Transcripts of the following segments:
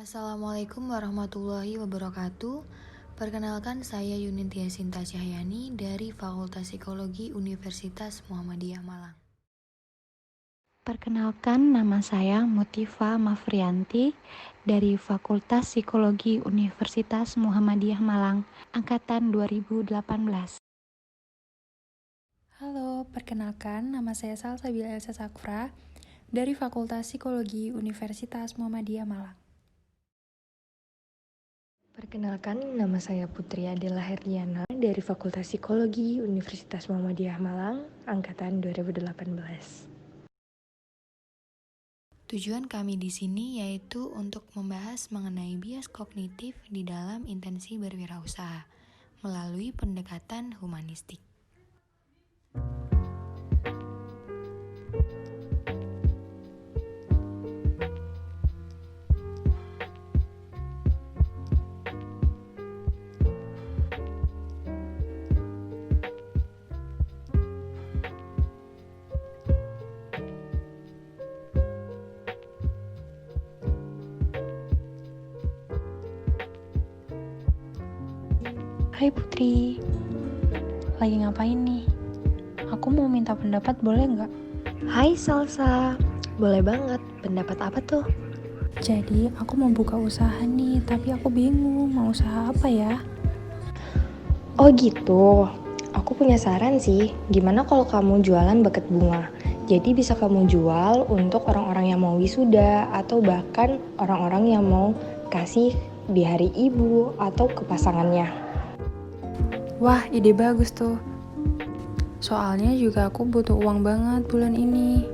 Assalamualaikum warahmatullahi wabarakatuh. Perkenalkan saya Yunitya Sinta Cahyani dari Fakultas Psikologi Universitas Muhammadiyah Malang. Perkenalkan, nama saya Mutiva Mafrianti dari Fakultas Psikologi Universitas Muhammadiyah Malang, angkatan 2018. Halo, perkenalkan nama saya Salsabila Elsa Sakfra dari Fakultas Psikologi Universitas Muhammadiyah Malang. Perkenalkan, nama saya Putri Adela Herdiana dari Fakultas Psikologi Universitas Muhammadiyah Malang, angkatan 2018. Tujuan kami di sini yaitu untuk membahas mengenai bias kognitif di dalam intensi berwirausaha melalui pendekatan humanistik. Hai Putri, lagi ngapain nih? Aku mau minta pendapat, boleh nggak? Hai Salsa, boleh banget. Pendapat apa tuh? Jadi, aku mau buka usaha nih, tapi aku bingung mau usaha apa ya? Oh gitu, aku punya saran sih. Gimana kalau kamu jualan buket bunga? Jadi bisa kamu jual untuk orang-orang yang mau wisuda atau bahkan orang-orang yang mau kasih di hari ibu atau ke pasangannya. Wah, ide bagus tuh. Soalnya juga aku butuh uang banget bulan ini.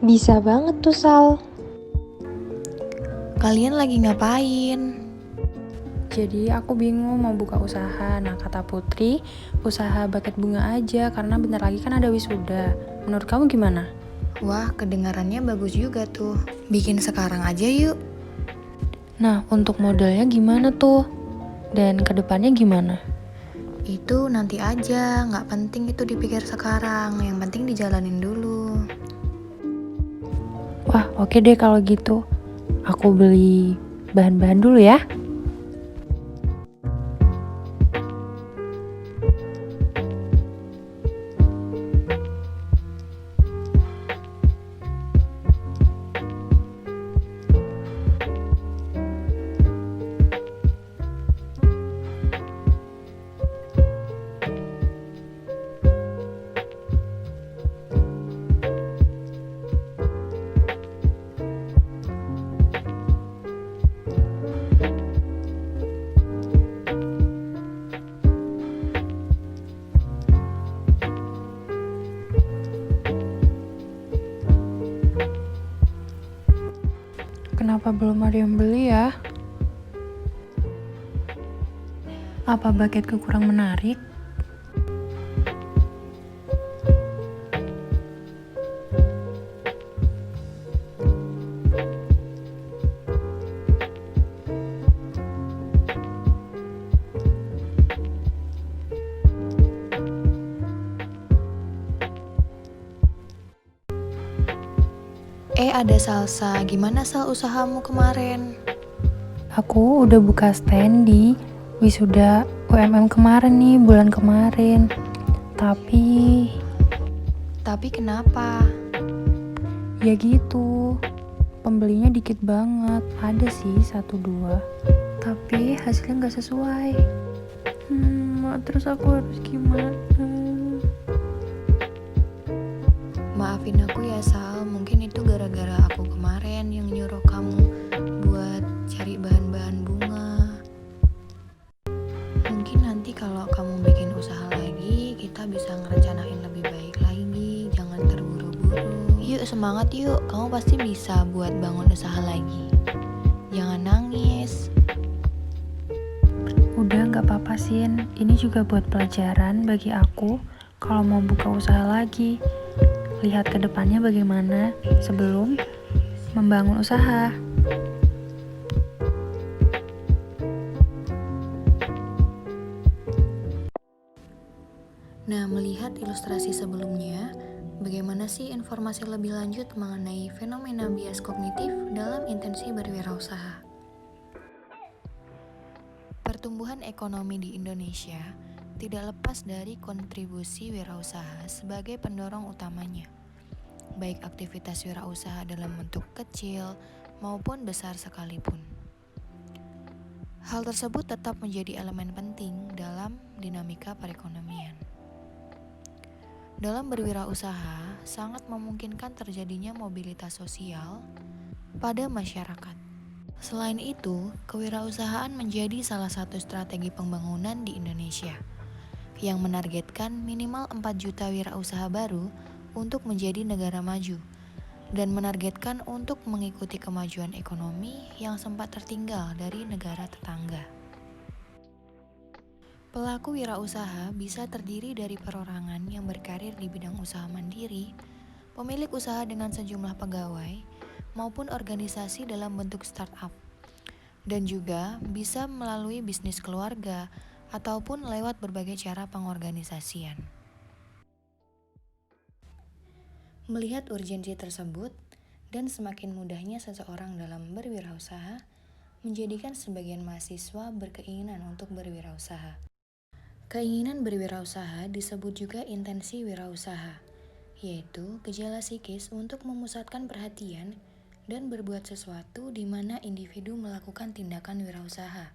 Bisa banget tuh Sal. Kalian lagi ngapain? Jadi aku bingung mau buka usaha. Nah, kata Putri, usaha buket bunga aja karena bentar lagi kan ada wisuda. Menurut kamu gimana? Wah, kedengarannya bagus juga tuh. Bikin sekarang aja yuk. Nah, untuk modalnya gimana tuh? Dan kedepannya gimana? Itu nanti aja, nggak penting itu dipikir sekarang. Yang penting dijalanin dulu. Wah, oke deh kalau gitu. Aku beli bahan-bahan dulu ya. Kenapa belum ada yang beli ya? Apa bucketku kurang menarik? Ada Salsa. Gimana Sal usahamu kemarin? Aku udah buka stand di wisuda UMM kemarin nih, bulan kemarin. Tapi kenapa? ya gitu, pembelinya dikit banget. Ada sih 1-2, tapi hasilnya gak sesuai. Terus aku harus gimana? Maafin aku ya Sal, mungkin itu gara-gara aku kemarin yang nyuruh kamu buat cari bahan-bahan bunga. Mungkin nanti kalau kamu bikin usaha lagi, kita bisa ngerencanain lebih baik lagi, jangan terburu-buru. Yuk semangat yuk, kamu pasti bisa buat bangun usaha lagi. Jangan nangis. Udah gak apa-apa Sin, ini juga buat pelajaran bagi aku kalau mau buka usaha lagi. Lihat ke depannya bagaimana sebelum membangun usaha. Nah, melihat ilustrasi sebelumnya, Bagaimana sih informasi lebih lanjut mengenai fenomena bias kognitif dalam intensi berwirausaha? Pertumbuhan ekonomi di Indonesia tidak lepas dari kontribusi wirausaha sebagai pendorong utamanya, baik aktivitas wirausaha dalam bentuk kecil maupun besar sekalipun. Hal tersebut tetap menjadi elemen penting dalam dinamika perekonomian. Dalam berwirausaha, sangat memungkinkan terjadinya mobilitas sosial pada masyarakat. Selain itu, kewirausahaan menjadi salah satu strategi pembangunan di Indonesia yang menargetkan minimal 4 juta wirausaha baru untuk menjadi negara maju dan menargetkan untuk mengikuti kemajuan ekonomi yang sempat tertinggal dari negara tetangga. Pelaku wirausaha bisa terdiri dari perorangan yang berkarir di bidang usaha mandiri, pemilik usaha dengan sejumlah pegawai, maupun organisasi dalam bentuk startup, dan juga bisa melalui bisnis keluarga ataupun lewat berbagai cara pengorganisasian. Melihat urgensi tersebut dan semakin mudahnya seseorang dalam berwirausaha, menjadikan sebagian mahasiswa berkeinginan untuk berwirausaha. Keinginan berwirausaha disebut juga intensi wirausaha, yaitu gejala psikis untuk memusatkan perhatian dan berbuat sesuatu di mana individu melakukan tindakan wirausaha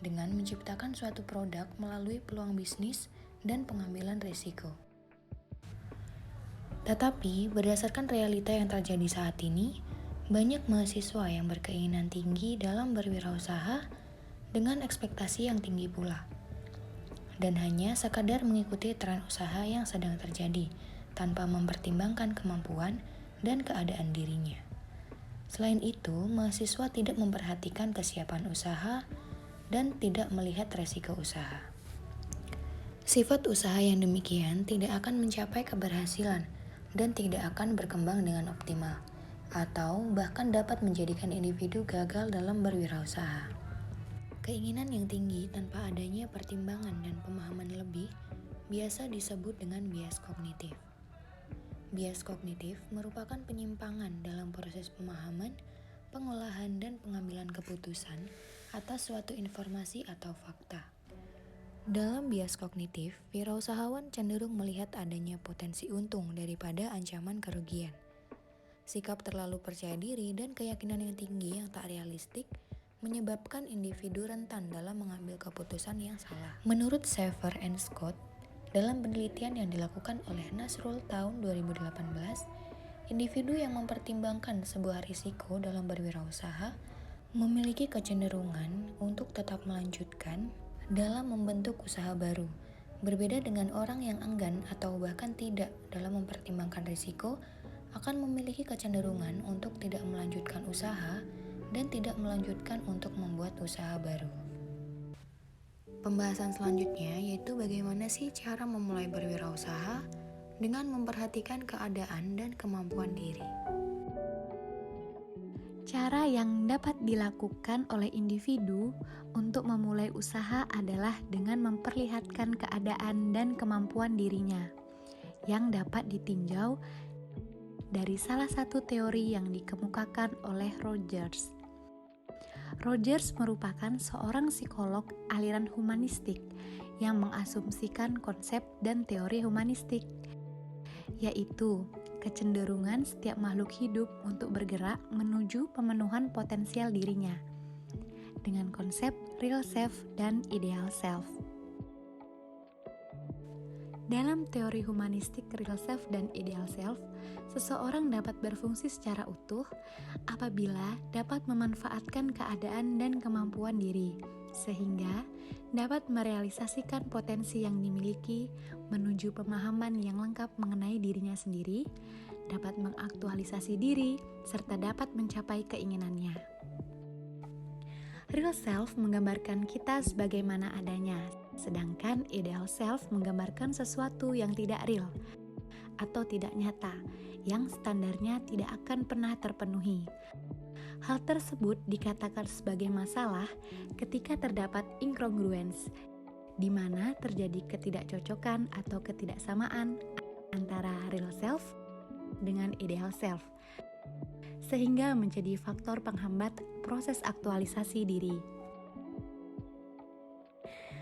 dengan menciptakan suatu produk melalui peluang bisnis dan pengambilan risiko. Tetapi berdasarkan realita yang terjadi saat ini, banyak mahasiswa yang berkeinginan tinggi dalam berwirausaha dengan ekspektasi yang tinggi pula, dan hanya sekadar mengikuti tren usaha yang sedang terjadi tanpa mempertimbangkan kemampuan dan keadaan dirinya. Selain itu, mahasiswa tidak memperhatikan kesiapan usaha dan tidak melihat resiko usaha. Sifat usaha yang demikian tidak akan mencapai keberhasilan dan tidak akan berkembang dengan optimal, atau bahkan dapat menjadikan individu gagal dalam berwirausaha. Keinginan yang tinggi tanpa adanya pertimbangan dan pemahaman lebih biasa disebut dengan bias kognitif. Bias kognitif merupakan penyimpangan dalam proses pemahaman, pengolahan, dan pengambilan keputusan atas suatu informasi atau fakta. Dalam bias kognitif, wirausahawan cenderung melihat adanya potensi untung daripada ancaman kerugian. Sikap terlalu percaya diri dan keyakinan yang tinggi yang tak realistik menyebabkan individu rentan dalam mengambil keputusan yang salah. Menurut Sever and Scott, dalam penelitian yang dilakukan oleh Nasrul tahun 2018, individu yang mempertimbangkan sebuah risiko dalam berwirausaha memiliki kecenderungan untuk tetap melanjutkan dalam membentuk usaha baru, berbeda dengan orang yang enggan atau bahkan tidak dalam mempertimbangkan risiko akan memiliki kecenderungan untuk tidak melanjutkan usaha dan tidak melanjutkan untuk membuat usaha baru. Pembahasan selanjutnya yaitu bagaimana sih cara memulai berwirausaha dengan memperhatikan keadaan dan kemampuan diri. Cara yang dapat dilakukan oleh individu untuk memulai usaha adalah dengan memperlihatkan keadaan dan kemampuan dirinya, yang dapat ditinjau dari salah satu teori yang dikemukakan oleh Rogers. Rogers merupakan seorang psikolog aliran humanistik yang mengasumsikan konsep dan teori humanistik, yaitu kecenderungan setiap makhluk hidup untuk bergerak menuju pemenuhan potensial dirinya dengan konsep real self dan ideal self. Dalam teori humanistik real self dan ideal self, seseorang dapat berfungsi secara utuh apabila dapat memanfaatkan keadaan dan kemampuan diri, sehingga dapat merealisasikan potensi yang dimiliki menuju pemahaman yang lengkap mengenai dirinya sendiri, dapat mengaktualisasi diri, serta dapat mencapai keinginannya. Real self menggambarkan kita sebagaimana adanya, sedangkan ideal self menggambarkan sesuatu yang tidak real atau tidak nyata, yang standarnya tidak akan pernah terpenuhi. Hal tersebut dikatakan sebagai masalah ketika terdapat incongruence, di mana terjadi ketidakcocokan atau ketidaksamaan antara real self dengan ideal self, sehingga menjadi faktor penghambat proses aktualisasi diri.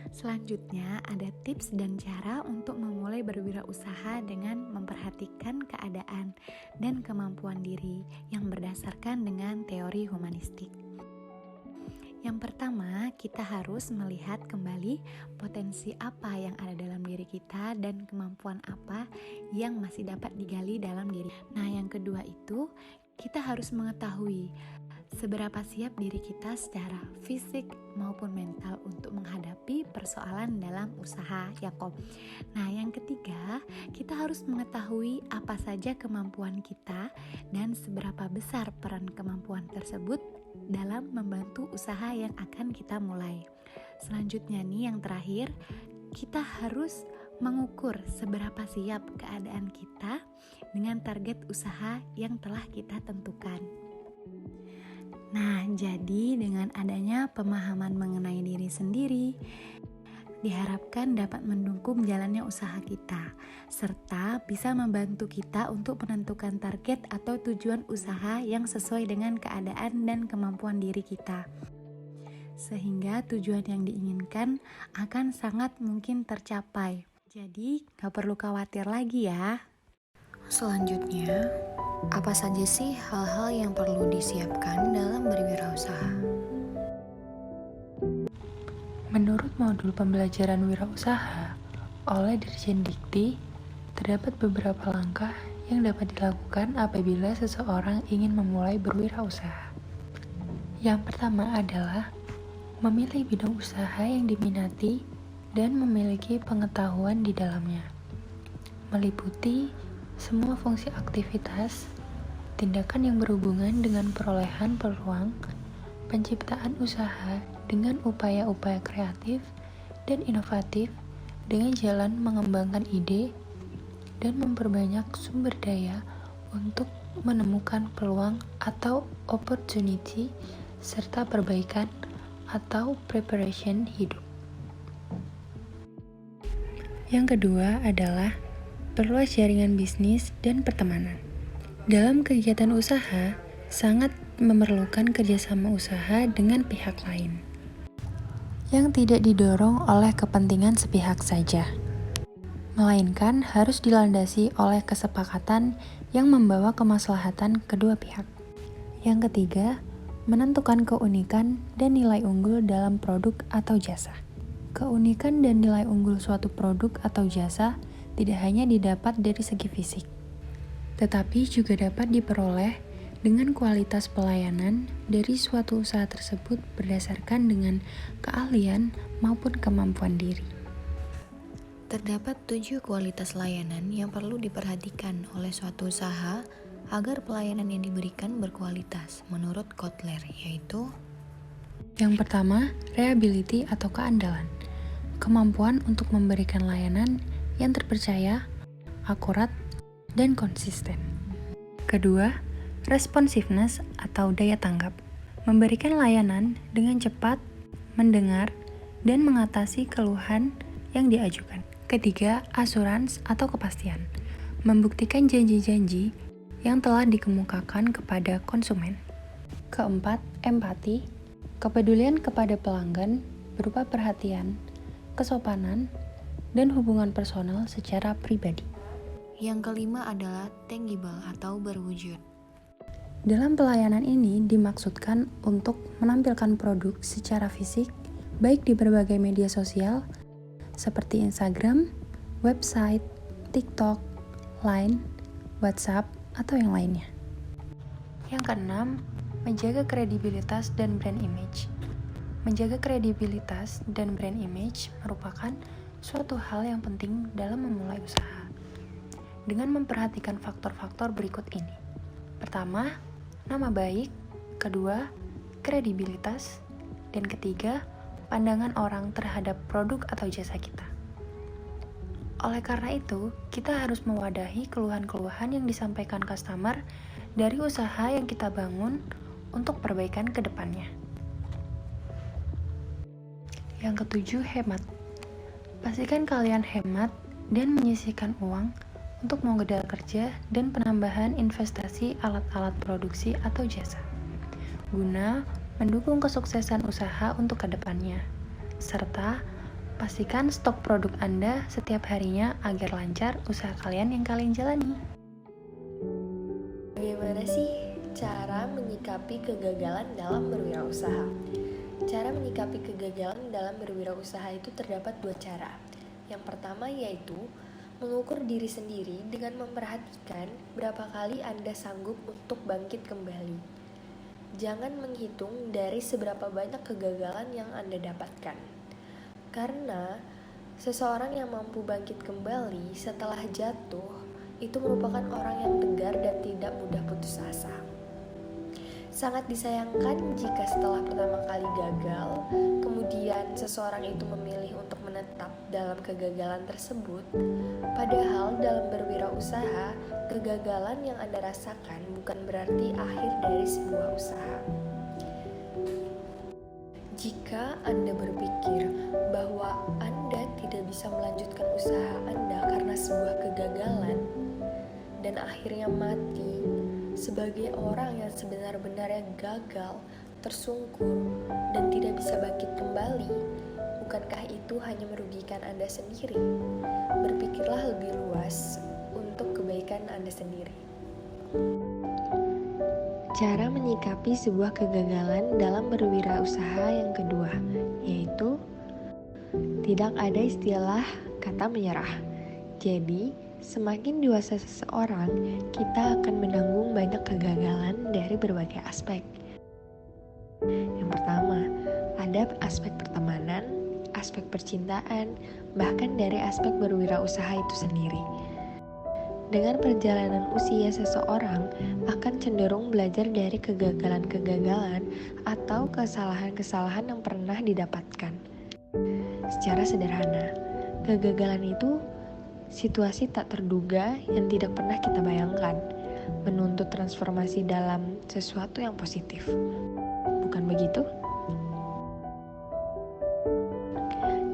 Selanjutnya, ada tips dan cara untuk memulai berwirausaha dengan memperhatikan keadaan dan kemampuan diri yang berdasarkan dengan teori humanistik. Yang pertama, kita harus melihat kembali potensi apa yang ada dalam diri kita dan kemampuan apa yang masih dapat digali dalam diri. Nah, yang kedua itu, kita harus mengetahui seberapa siap diri kita secara fisik maupun mental untuk menghadapi persoalan dalam usaha Yakob. Nah, yang ketiga, kita harus mengetahui apa saja kemampuan kita dan seberapa besar peran kemampuan tersebut dalam membantu usaha yang akan kita mulai. Selanjutnya nih, yang terakhir, kita harus mengukur seberapa siap keadaan kita dengan target usaha yang telah kita tentukan. Nah, jadi dengan adanya pemahaman mengenai diri sendiri, diharapkan dapat mendukung jalannya usaha kita, serta bisa membantu kita untuk menentukan target atau tujuan usaha yang sesuai dengan keadaan dan kemampuan diri kita. Sehingga tujuan yang diinginkan akan sangat mungkin tercapai. Jadi, gak perlu khawatir lagi ya. Selanjutnya, apa saja sih hal-hal yang perlu disiapkan dalam berwirausaha? Menurut modul pembelajaran wirausaha oleh Dirjen Dikti, terdapat beberapa langkah yang dapat dilakukan apabila seseorang ingin memulai berwirausaha. Yang pertama adalah memilih bidang usaha yang diminati dan memiliki pengetahuan di dalamnya, meliputi semua fungsi aktivitas, tindakan yang berhubungan dengan perolehan peluang, penciptaan usaha dengan upaya-upaya kreatif dan inovatif dengan jalan mengembangkan ide dan memperbanyak sumber daya untuk menemukan peluang atau opportunity serta perbaikan atau preparation hidup. Yang kedua adalah perluas jaringan bisnis dan pertemanan. Dalam kegiatan usaha, sangat memerlukan kerjasama usaha dengan pihak lain, yang tidak didorong oleh kepentingan sepihak saja, melainkan harus dilandasi oleh kesepakatan yang membawa kemaslahatan kedua pihak. Yang ketiga, menentukan keunikan dan nilai unggul dalam produk atau jasa. Keunikan dan nilai unggul suatu produk atau jasa tidak hanya didapat dari segi fisik, tetapi juga dapat diperoleh dengan kualitas pelayanan dari suatu usaha tersebut berdasarkan dengan keahlian maupun kemampuan diri. Terdapat 7 kualitas layanan yang perlu diperhatikan oleh suatu usaha agar pelayanan yang diberikan berkualitas menurut Kotler, yaitu: yang pertama, reliability atau keandalan, kemampuan untuk memberikan layanan yang terpercaya, akurat, dan konsisten. Kedua, responsiveness atau daya tanggap, memberikan layanan dengan cepat, mendengar, dan mengatasi keluhan yang diajukan. Ketiga, assurance atau kepastian, membuktikan janji-janji yang telah dikemukakan kepada konsumen. Keempat, empati, kepedulian kepada pelanggan berupa perhatian, kesopanan, dan hubungan personal secara pribadi. Yang kelima adalah tangible atau berwujud. Dalam pelayanan ini dimaksudkan untuk menampilkan produk secara fisik, baik di berbagai media sosial seperti Instagram, website, TikTok, Line, WhatsApp, atau yang lainnya. Yang keenam, menjaga kredibilitas dan brand image. Menjaga kredibilitas dan brand image merupakan suatu hal yang penting dalam memulai usaha, dengan memperhatikan faktor-faktor berikut ini. Pertama, nama baik. Kedua, kredibilitas. Dan ketiga, pandangan orang terhadap produk atau jasa kita. Oleh karena itu, kita harus mewadahi keluhan-keluhan yang disampaikan customer dari usaha yang kita bangun untuk perbaikan ke depannya. Yang ketujuh, hemat. Pastikan kalian hemat dan menyisihkan uang untuk modal kerja dan penambahan investasi alat-alat produksi atau jasa, guna mendukung kesuksesan usaha untuk kedepannya, serta pastikan stok produk Anda setiap harinya agar lancar usaha kalian yang kalian jalani. Bagaimana sih cara menyikapi kegagalan dalam berwirausaha? Cara menyikapi kegagalan dalam berwirausaha itu terdapat dua cara. Yang pertama yaitu mengukur diri sendiri dengan memperhatikan berapa kali Anda sanggup untuk bangkit kembali. Jangan menghitung dari seberapa banyak kegagalan yang Anda dapatkan. Karena seseorang yang mampu bangkit kembali setelah jatuh itu merupakan orang yang tegar dan tidak mudah putus asa. Sangat disayangkan jika setelah pertama kali gagal, kemudian seseorang itu memilih untuk menetap dalam kegagalan tersebut. Padahal dalam berwirausaha, kegagalan yang Anda rasakan bukan berarti akhir dari sebuah usaha. Jika Anda berpikir bahwa Anda tidak bisa melanjutkan usaha Anda karena sebuah kegagalan dan akhirnya mati sebagai orang yang sebenar-benarnya gagal, tersungkur, dan tidak bisa bangkit kembali, bukankah itu hanya merugikan Anda sendiri? Berpikirlah lebih luas untuk kebaikan Anda sendiri. Cara menyikapi sebuah kegagalan dalam berwirausaha yang kedua, yaitu tidak ada istilah kata menyerah. Jadi, semakin dewasa seseorang, kita akan menanggung banyak kegagalan dari berbagai aspek. Yang pertama, ada aspek pertemanan, aspek percintaan, bahkan dari aspek berwirausaha itu sendiri. Dengan perjalanan usia seseorang akan cenderung belajar dari kegagalan-kegagalan atau kesalahan-kesalahan yang pernah didapatkan. Secara sederhana, kegagalan itu situasi tak terduga yang tidak pernah kita bayangkan, menuntut transformasi dalam sesuatu yang positif. Bukan begitu?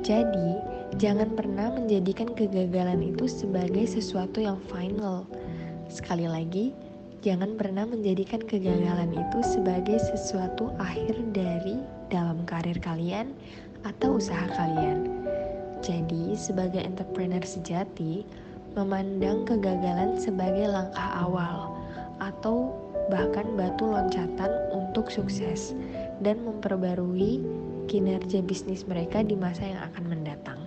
Jadi, jangan pernah menjadikan kegagalan itu sebagai sesuatu yang final. Sekali lagi, jangan pernah menjadikan kegagalan itu sebagai sesuatu akhir dari dalam karir kalian atau usaha kalian. Jadi, sebagai entrepreneur sejati, memandang kegagalan sebagai langkah awal atau bahkan batu loncatan untuk sukses dan memperbarui kinerja bisnis mereka di masa yang akan mendatang.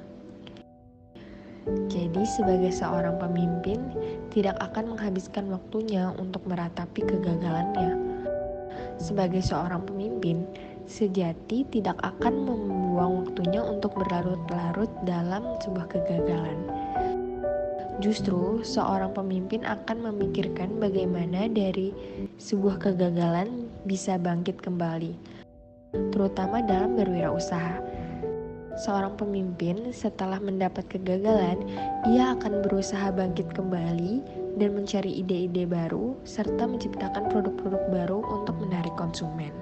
Jadi sebagai seorang pemimpin tidak akan menghabiskan waktunya untuk meratapi kegagalannya. Sebagai seorang pemimpin sejati tidak akan membuang waktunya untuk berlarut-larut dalam sebuah kegagalan. Justru seorang pemimpin akan memikirkan bagaimana dari sebuah kegagalan bisa bangkit kembali, terutama dalam berwirausaha. Seorang pemimpin setelah mendapat kegagalan, ia akan berusaha bangkit kembali dan mencari ide-ide baru serta menciptakan produk-produk baru untuk menarik konsumen.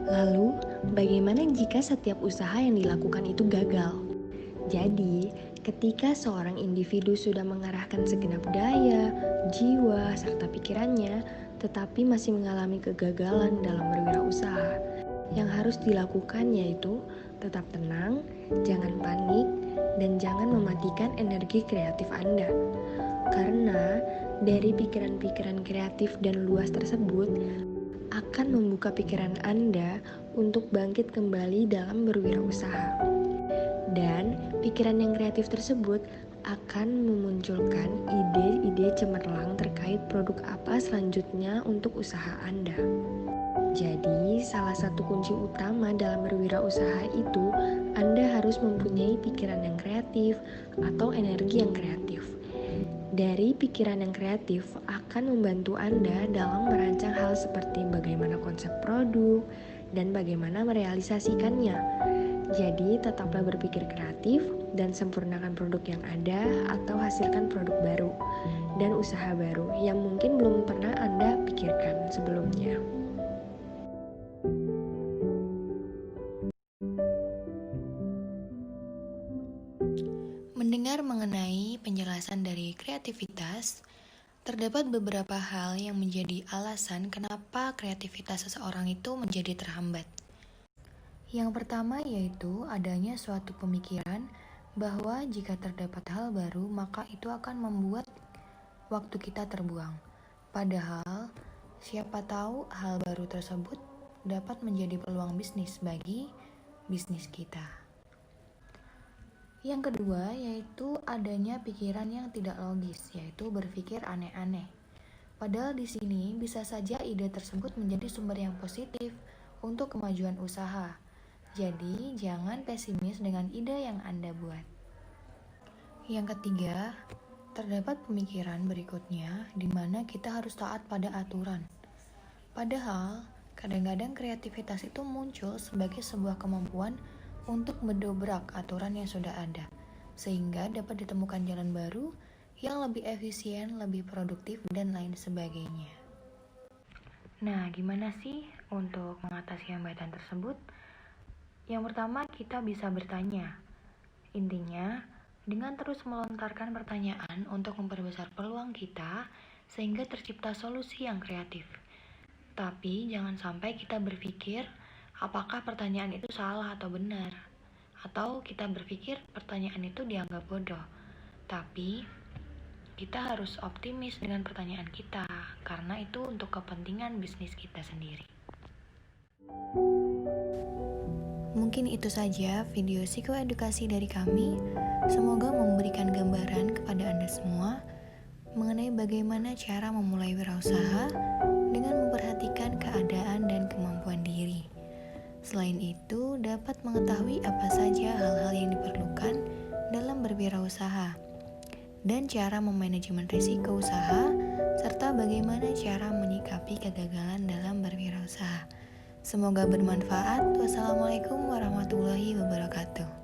Lalu, bagaimana jika setiap usaha yang dilakukan itu gagal? Jadi, ketika seorang individu sudah mengarahkan segenap daya, jiwa, serta pikirannya, tetapi masih mengalami kegagalan dalam berwirausaha, yang harus dilakukan yaitu tetap tenang, jangan panik, dan jangan mematikan energi kreatif Anda. Karena dari pikiran-pikiran kreatif dan luas tersebut akan membuka pikiran Anda untuk bangkit kembali dalam berwirausaha. Dan pikiran yang kreatif tersebut akan memunculkan ide-ide cemerlang terkait produk apa selanjutnya untuk usaha Anda. Jadi, salah satu kunci utama dalam berwirausaha itu, Anda harus mempunyai pikiran yang kreatif atau energi yang kreatif. Dari pikiran yang kreatif akan membantu Anda dalam merancang hal seperti bagaimana konsep produk dan bagaimana merealisasikannya. Jadi, tetaplah berpikir kreatif dan sempurnakan produk yang ada atau hasilkan produk baru dan usaha baru yang mungkin belum pernah Anda pikirkan sebelumnya. Mendengar mengenai penjelasan dari kreativitas, terdapat beberapa hal yang menjadi alasan kenapa kreativitas seseorang itu menjadi terhambat. Yang pertama yaitu adanya suatu pemikiran bahwa jika terdapat hal baru maka itu akan membuat waktu kita terbuang. Padahal, siapa tahu hal baru tersebut dapat menjadi peluang bisnis bagi bisnis kita. Yang kedua yaitu adanya pikiran yang tidak logis, yaitu berpikir aneh-aneh. Padahal di sini bisa saja ide tersebut menjadi sumber yang positif untuk kemajuan usaha. Jadi, jangan pesimis dengan ide yang Anda buat. Yang ketiga, terdapat pemikiran berikutnya di mana kita harus taat pada aturan. Padahal, kadang-kadang kreativitas itu muncul sebagai sebuah kemampuan untuk mendobrak aturan yang sudah ada, sehingga dapat ditemukan jalan baru yang lebih efisien, lebih produktif, dan lain sebagainya. Nah, gimana sih untuk mengatasi hambatan tersebut? Yang pertama, kita bisa bertanya. Intinya, dengan terus melontarkan pertanyaan untuk memperbesar peluang kita, sehingga tercipta solusi yang kreatif. Tapi, jangan sampai kita berpikir, apakah pertanyaan itu salah atau benar? Atau kita berpikir pertanyaan itu dianggap bodoh. Tapi, kita harus optimis dengan pertanyaan kita, karena itu untuk kepentingan bisnis kita sendiri. Mungkin itu saja video psikoedukasi dari kami. Semoga memberikan gambaran kepada Anda semua mengenai bagaimana cara memulai wirausaha dengan memperhatikan keadaan dan kemampuan diri. Selain itu, dapat mengetahui apa saja hal-hal yang diperlukan dalam berwirausaha dan cara memanajemen risiko usaha serta bagaimana cara menyikapi kegagalan dalam berwirausaha. Semoga bermanfaat. Wassalamualaikum warahmatullahi wabarakatuh.